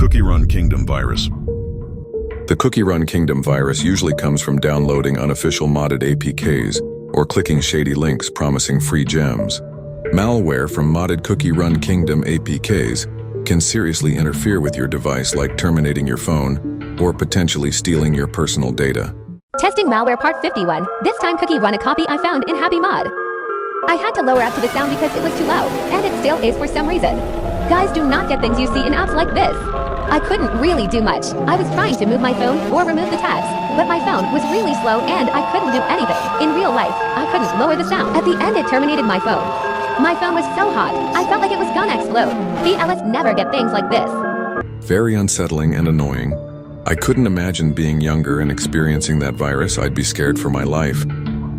Cookie Run Kingdom virus. The Cookie Run Kingdom virus usually comes from downloading unofficial modded APKs or clicking shady links promising free gems. Malware from modded Cookie Run Kingdom APKs can seriously interfere with your device, like terminating your phone or potentially stealing your personal data. Testing malware part 51. This time Cookie Run a copy I found in Happy Mod. I had to lower up to the sound because it was too loud, and it still is for some reason. Guys, do not get things you see in apps like this. I couldn't really do much. I was trying to move my phone or remove the tabs, but my phone was really slow and I couldn't do anything. In real life, I couldn't lower the sound. At the end, it terminated my phone. My phone was so hot, I felt like it was gonna explode. VLS never get things like this. Very unsettling and annoying. I couldn't imagine being younger and experiencing that virus. I'd be scared for my life.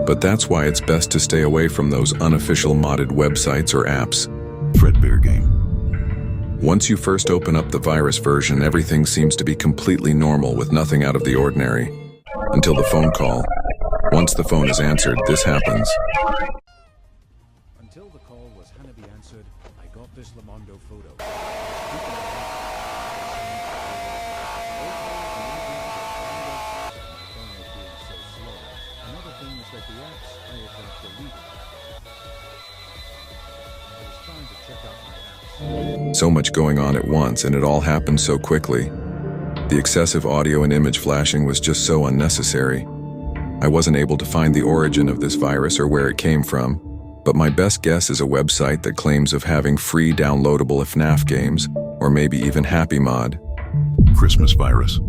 But that's why it's best to stay away from those unofficial modded websites or apps. Fredbear game. Once you first open up the virus version, everything seems to be completely normal with nothing out of the ordinary. Until the phone call. Once the phone is answered, this happens. Until the call was gonna be answered, I got this Lamondo photo. Another thing is that the apps I have got deleted. I was trying to check out my apps. So much going on at once, and it all happened so quickly. The excessive audio and image flashing was just so unnecessary. I wasn't able to find the origin of this virus or where it came from, but my best guess is a website that claims of having free downloadable FNAF games, or maybe even Happy Mod. Christmas virus.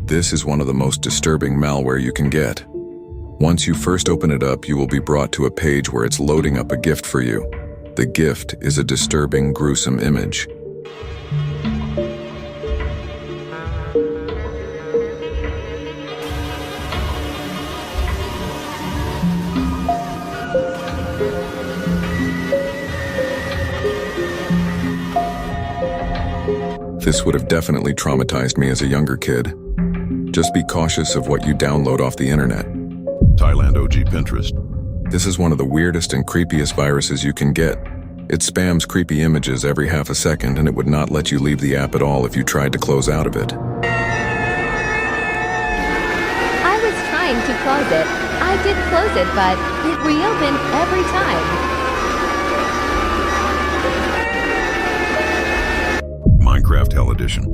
This is one of the most disturbing malware you can get. Once you first open it up, you will be brought to a page where it's loading up a gift for you. The gift is a disturbing, gruesome image. This would have definitely traumatized me as a younger kid. Just be cautious of what you download off the internet. Thailand OG Pinterest. This is one of the weirdest and creepiest viruses you can get. It spams creepy images every half a second, and it would not let you leave the app at all if you tried to close out of it. I was trying to close it. I did close it, but it reopened every time. Minecraft Hell Edition.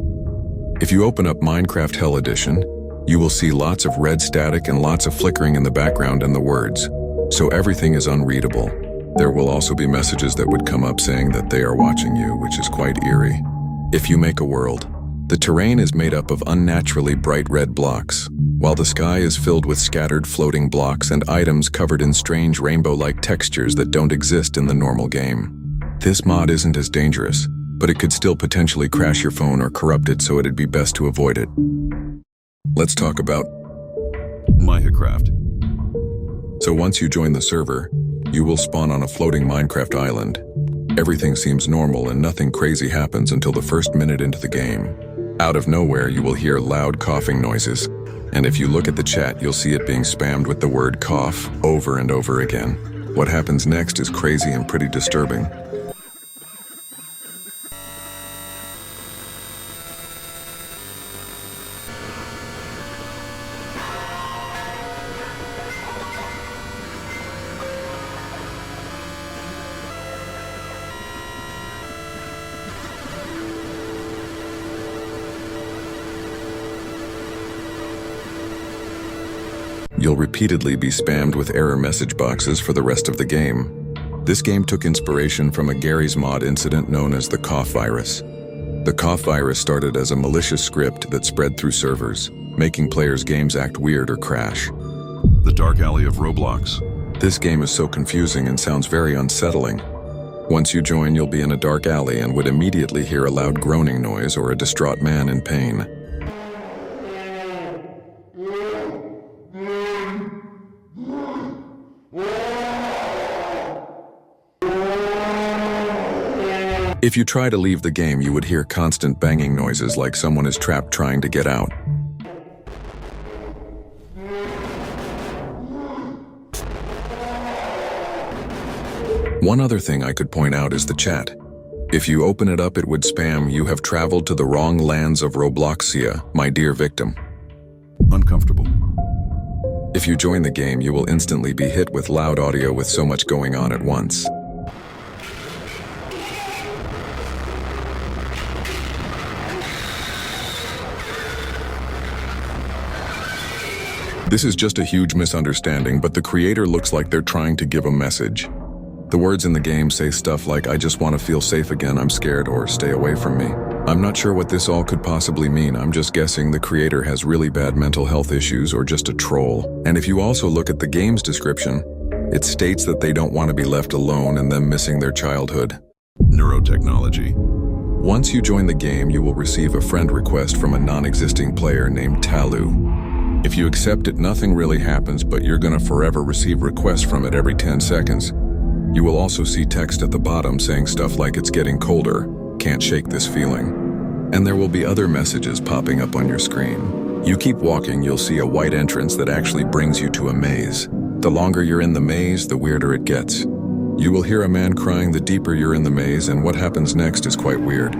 If you open up Minecraft Hell Edition, you will see lots of red static and lots of flickering in the background and the words. So everything is unreadable. There will also be messages that would come up saying that they are watching you, which is quite eerie. If you make a world, the terrain is made up of unnaturally bright red blocks, while the sky is filled with scattered floating blocks and items covered in strange rainbow-like textures that don't exist in the normal game. This mod isn't as dangerous, but it could still potentially crash your phone or corrupt it, so it'd be best to avoid it. Let's talk about Minecraft. So once you join the server, you will spawn on a floating Minecraft island. Everything seems normal and nothing crazy happens until the first minute into the game. Out of nowhere, you will hear loud coughing noises. And if you look at the chat, you'll see it being spammed with the word cough over and over again. What happens next is crazy and pretty disturbing. You'll repeatedly be spammed with error message boxes for the rest of the game. This game took inspiration from a Garry's Mod incident known as the cough virus. The cough virus started as a malicious script that spread through servers, making players' games act weird or crash. The Dark Alley of Roblox. This game is so confusing and sounds very unsettling. Once you join, you'll be in a dark alley and would immediately hear a loud groaning noise or a distraught man in pain. If you try to leave the game, you would hear constant banging noises like someone is trapped trying to get out. One other thing I could point out is the chat. If you open it up, it would spam, "You have traveled to the wrong lands of Robloxia, my dear victim." Uncomfortable. If you join the game, you will instantly be hit with loud audio with so much going on at once. This is just a huge misunderstanding, but the creator looks like they're trying to give a message. The words in the game say stuff like, "I just want to feel safe again, I'm scared," or "Stay away from me." I'm not sure what this all could possibly mean. I'm just guessing the creator has really bad mental health issues or just a troll. And if you also look at the game's description, it states that they don't want to be left alone and them missing their childhood. Neurotechnology. Once you join the game, you will receive a friend request from a non-existing player named Talu. If you accept it, nothing really happens, but you're gonna forever receive requests from it every 10 seconds. You will also see text at the bottom saying stuff like, "It's getting colder, can't shake this feeling." And there will be other messages popping up on your screen. You keep walking, you'll see a white entrance that actually brings you to a maze. The longer you're in the maze, the weirder it gets. You will hear a man crying the deeper you're in the maze, and what happens next is quite weird.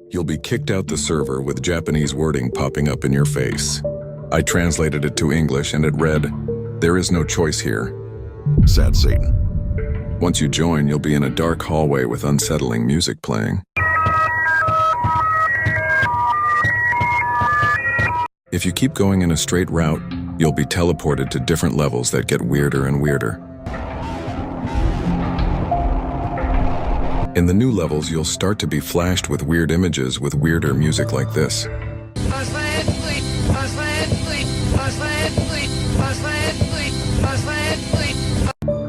You'll be kicked out the server with Japanese wording popping up in your face. I translated it to English and it read, "There is no choice here." Sad Satan. Once you join, you'll be in a dark hallway with unsettling music playing. If you keep going in a straight route, you'll be teleported to different levels that get weirder and weirder. In the new levels, you'll start to be flashed with weird images with weirder music like this.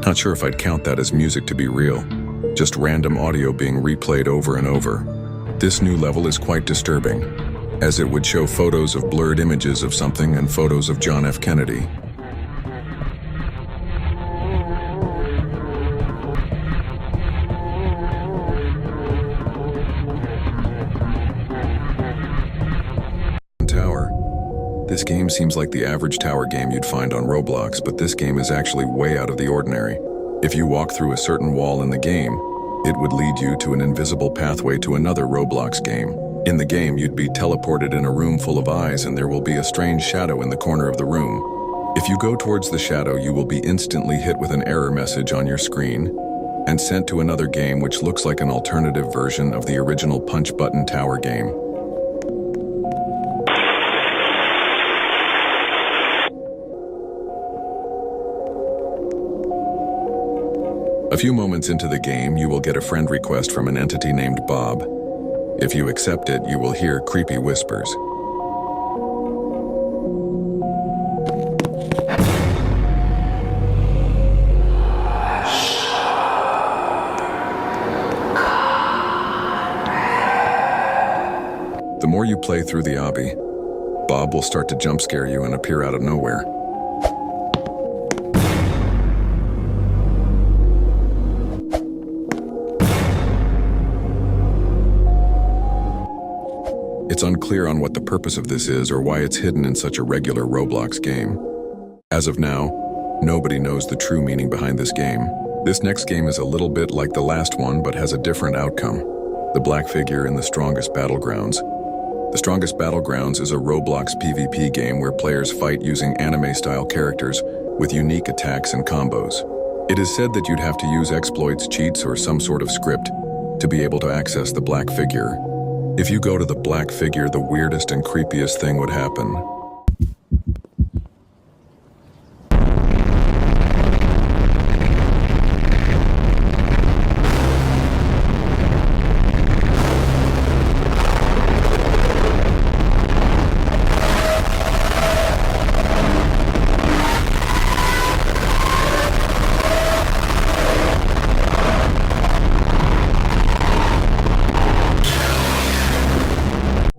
Not sure if I'd count that as music to be real, just random audio being replayed over and over. This new level is quite disturbing, as it would show photos of blurred images of something and photos of John F. Kennedy. Tower. This game seems like the average tower game you'd find on Roblox, but this game is actually way out of the ordinary. If you walk through a certain wall in the game, it would lead you to an invisible pathway to another Roblox game. In the game, you'd be teleported in a room full of eyes, and there will be a strange shadow in the corner of the room. If you go towards the shadow, you will be instantly hit with an error message on your screen and sent to another game which looks like an alternative version of the original punch button tower game. A few moments into the game, you will get a friend request from an entity named Bob. If you accept it, you will hear creepy whispers. The more you play through the obby, Bob will start to jump scare you and appear out of nowhere. It's unclear on what the purpose of this is or why it's hidden in such a regular Roblox game. As of now, nobody knows the true meaning behind this game. This next game is a little bit like the last one, but has a different outcome. The Black Figure in the Strongest Battlegrounds. The Strongest Battlegrounds is a Roblox PvP game where players fight using anime-style characters with unique attacks and combos. It is said that you'd have to use exploits, cheats, or some sort of script to be able to access the Black Figure. If you go to the Black Figure, the weirdest and creepiest thing would happen.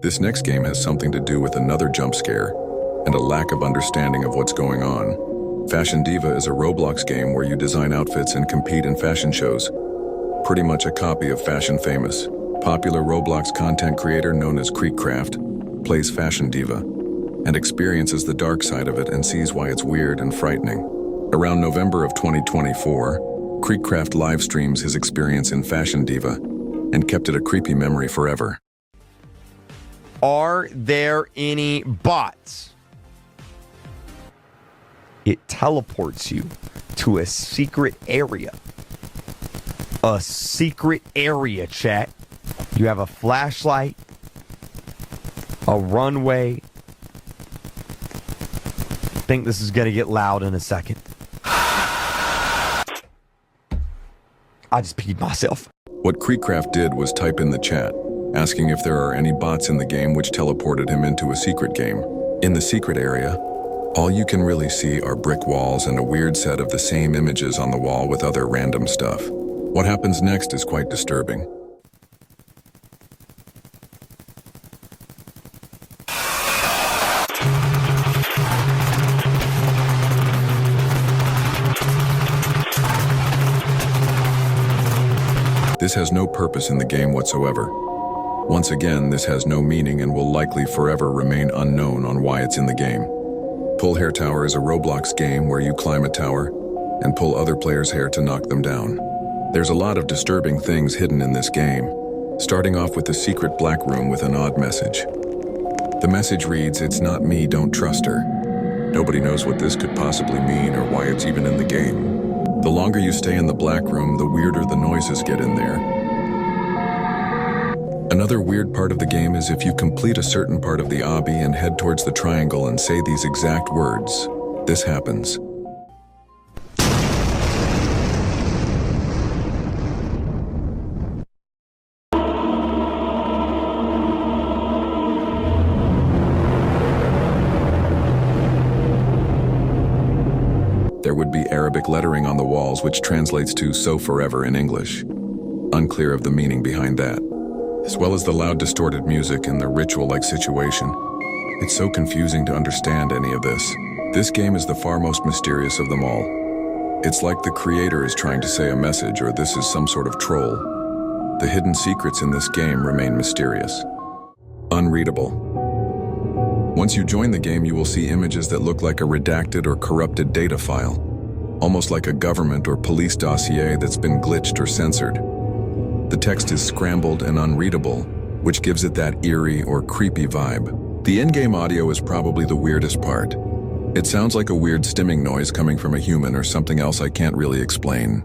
This next game has something to do with another jump scare and a lack of understanding of what's going on. Fashion Diva is a Roblox game where you design outfits and compete in fashion shows. Pretty much a copy of Fashion Famous. Popular Roblox content creator known as Creekcraft plays Fashion Diva and experiences the dark side of it and sees why it's weird and frightening. Around November of 2024, Creekcraft live streams his experience in Fashion Diva and kept it a creepy memory forever. Are there any bots? It teleports you to a secret area. A secret area, chat. You have a flashlight, a runway. I think this is going to get loud in a second. I just peed myself. What Creekcraft did was type in the chat, asking if there are any bots in the game, which teleported him into a secret game. In the secret area, all you can really see are brick walls and a weird set of the same images on the wall with other random stuff. What happens next is quite disturbing. This has no purpose in the game whatsoever. Once again, this has no meaning and will likely forever remain unknown on why it's in the game. Pull Hair Tower is a Roblox game where you climb a tower and pull other players' hair to knock them down. There's a lot of disturbing things hidden in this game, starting off with a secret black room with an odd message. The message reads, "It's not me, don't trust her." Nobody knows what this could possibly mean or why it's even in the game. The longer you stay in the black room, the weirder the noises get in there. Another weird part of the game is if you complete a certain part of the obby and head towards the triangle and say these exact words, this happens. There would be Arabic lettering on the walls which translates to "so forever" in English. Unclear of the meaning behind that. As well as the loud distorted music and the ritual-like situation. It's so confusing to understand any of this. This game is the far most mysterious of them all. It's like the creator is trying to say a message or this is some sort of troll. The hidden secrets in this game remain mysterious. Unreadable. Once you join the game, you will see images that look like a redacted or corrupted data file, almost like a government or police dossier that's been glitched or censored. The text is scrambled and unreadable, which gives it that eerie or creepy vibe. The in-game audio is probably the weirdest part. It sounds like a weird stimming noise coming from a human or something else I can't really explain.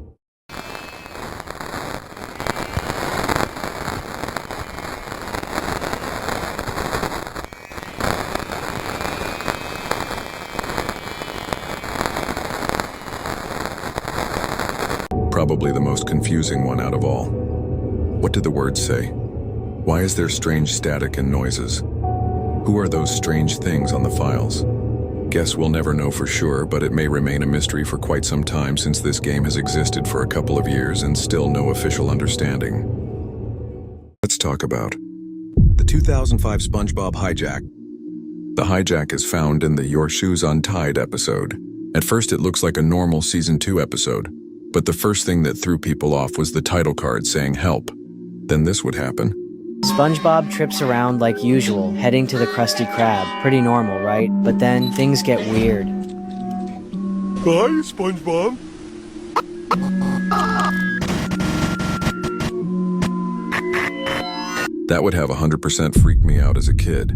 Probably the most confusing one out of all. What did the words say? Why is there strange static and noises? Who are those strange things on the files? Guess we'll never know for sure, but it may remain a mystery for quite some time since this game has existed for a couple of years and still no official understanding. Let's talk about the 2005 SpongeBob hijack. The hijack is found in the "Your Shoes Untied" episode. At first it looks like a normal Season 2 episode, but the first thing that threw people off was the title card saying "Help." Then this would happen. SpongeBob trips around like usual, heading to the Krusty Krab. Pretty normal, right? But then things get weird. Hi, SpongeBob. That would have 100% freaked me out as a kid,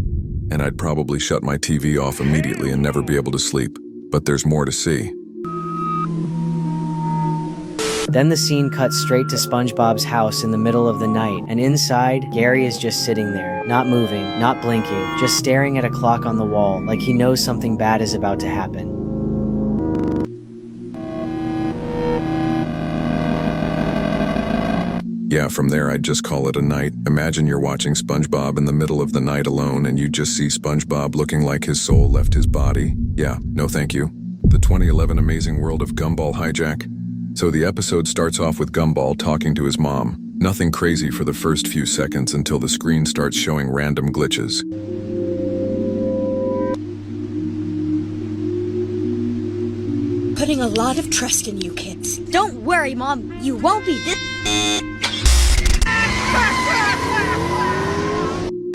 and I'd probably shut my TV off immediately and never be able to sleep. But there's more to see. Then the scene cuts straight to SpongeBob's house in the middle of the night, and inside, Gary is just sitting there, not moving, not blinking, just staring at a clock on the wall like he knows something bad is about to happen. Yeah, from there I'd just call it a night. Imagine you're watching SpongeBob in the middle of the night alone and you just see SpongeBob looking like his soul left his body. Yeah, no thank you. The 2011 Amazing World of Gumball Hijack. So the episode starts off with Gumball talking to his mom. Nothing crazy for the first few seconds until the screen starts showing random glitches. Putting a lot of trust in you kids. Don't worry, Mom. You won't be this.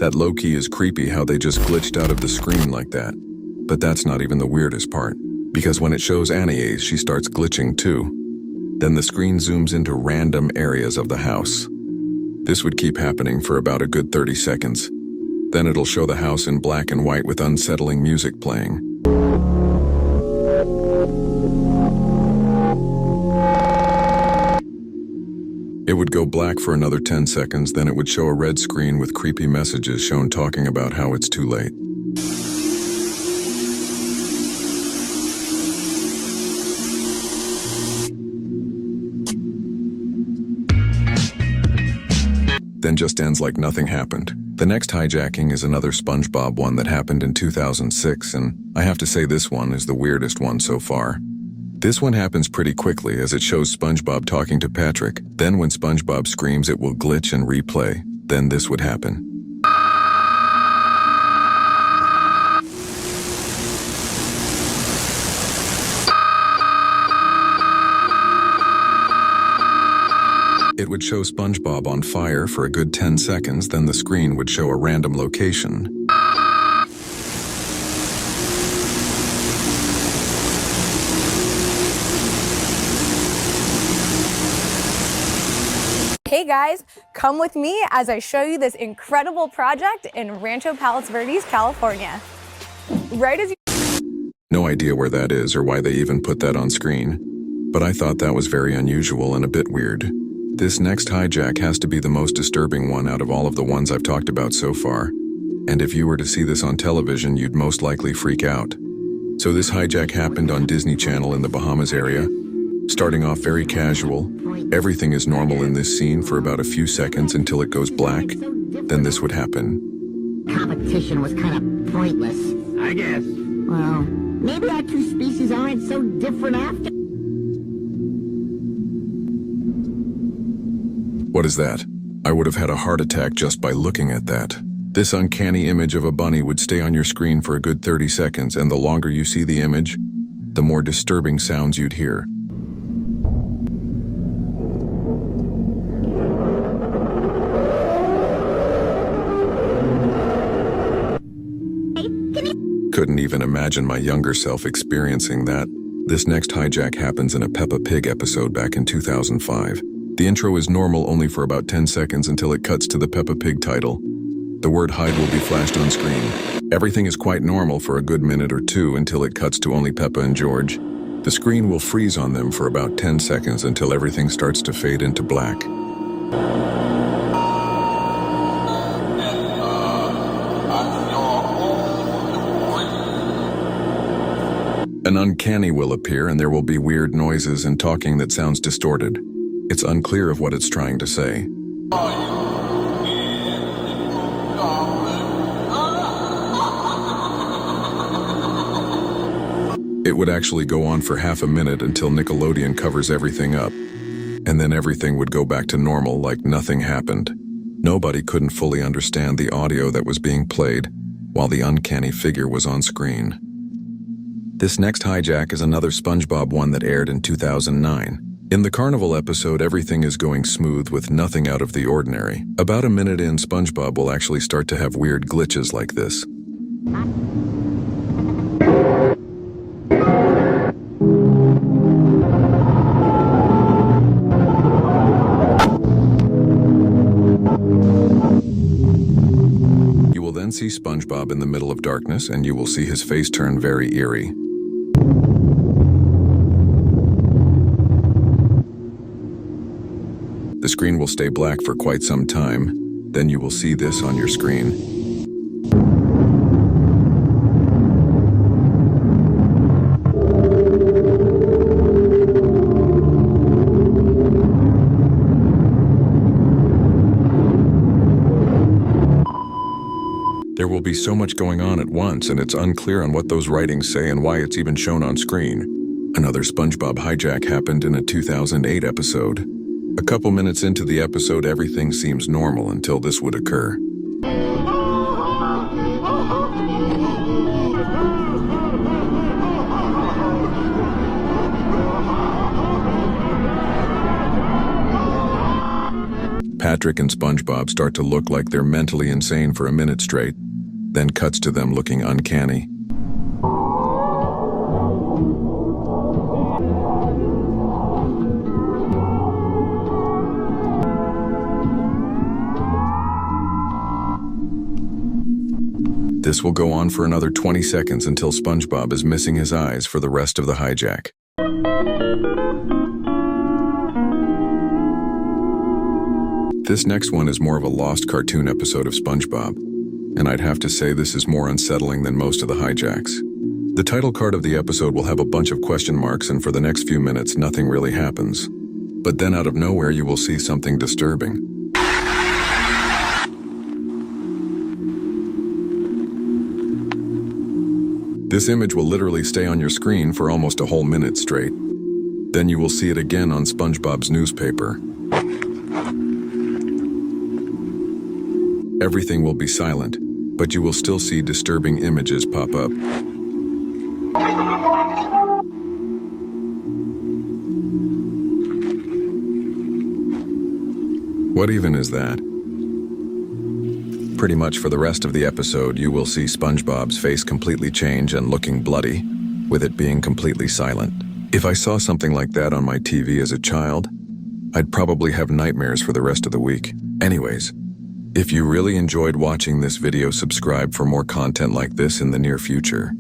That low-key is creepy how they just glitched out of the screen like that. But that's not even the weirdest part, because when it shows Annie, she starts glitching too. Then the screen zooms into random areas of the house. This would keep happening for about a good 30 seconds. Then it'll show the house in black and white with unsettling music playing. It would go black for another 10 seconds, then it would show a red screen with creepy messages shown talking about how it's too late. Then just ends like nothing happened. The next hijacking is another SpongeBob one that happened in 2006, and I have to say this one is the weirdest one so far. This one happens pretty quickly as it shows SpongeBob talking to Patrick. Then when SpongeBob screams, it will glitch and replay. Then this would happen. It would show SpongeBob on fire for a good 10 seconds, then the screen would show a random location. Hey guys, come with me as I show you this incredible project in Rancho Palos Verdes, California. Right as you... No idea where that is or why they even put that on screen, but I thought that was very unusual and a bit weird. This next hijack has to be the most disturbing one out of all of the ones I've talked about so far. And if you were to see this on television, you'd most likely freak out. So this hijack happened on Disney Channel in the Bahamas area. Starting off very casual, everything is normal in this scene for about a few seconds until it goes black. Then this would happen. Competition was kind of pointless, I guess. Well, maybe our two species aren't so different after. What is that? I would have had a heart attack just by looking at that. This uncanny image of a bunny would stay on your screen for a good 30 seconds, and the longer you see the image, the more disturbing sounds you'd hear. Couldn't even imagine my younger self experiencing that. This next hijack happens in a Peppa Pig episode back in 2005. The intro is normal only for about 10 seconds until it cuts to the Peppa Pig title. The word hide will be flashed on screen. Everything is quite normal for a good minute or two until it cuts to only Peppa and George. The screen will freeze on them for about 10 seconds until everything starts to fade into black. An uncanny will appear and there will be weird noises and talking that sounds distorted. It's unclear of what it's trying to say. It would actually go on for half a minute until Nickelodeon covers everything up. And then everything would go back to normal like nothing happened. Nobody couldn't fully understand the audio that was being played while the uncanny figure was on screen. This next hijack is another SpongeBob one that aired in 2009. In the carnival episode, everything is going smooth with nothing out of the ordinary. About a minute in, SpongeBob will actually start to have weird glitches like this. You will then see SpongeBob in the middle of darkness, and you will see his face turn very eerie. The screen will stay black for quite some time. Then you will see this on your screen. There will be so much going on at once, and it's unclear on what those writings say and why it's even shown on screen. Another SpongeBob hijack happened in a 2008 episode. A couple minutes into the episode, everything seems normal until this would occur. Patrick and SpongeBob start to look like they're mentally insane for a minute straight, then cuts to them looking uncanny. This will go on for another 20 seconds until SpongeBob is missing his eyes for the rest of the hijack. This next one is more of a lost cartoon episode of SpongeBob, and I'd have to say this is more unsettling than most of the hijacks. The title card of the episode will have a bunch of question marks, and for the next few minutes nothing really happens. But then out of nowhere you will see something disturbing. This image will literally stay on your screen for almost a whole minute straight. Then you will see it again on SpongeBob's newspaper. Everything will be silent, but you will still see disturbing images pop up. What even is that? Pretty much for the rest of the episode, you will see SpongeBob's face completely change and looking bloody, with it being completely silent. If I saw something like that on my TV as a child, I'd probably have nightmares for the rest of the week. Anyways, if you really enjoyed watching this video, subscribe for more content like this in the near future.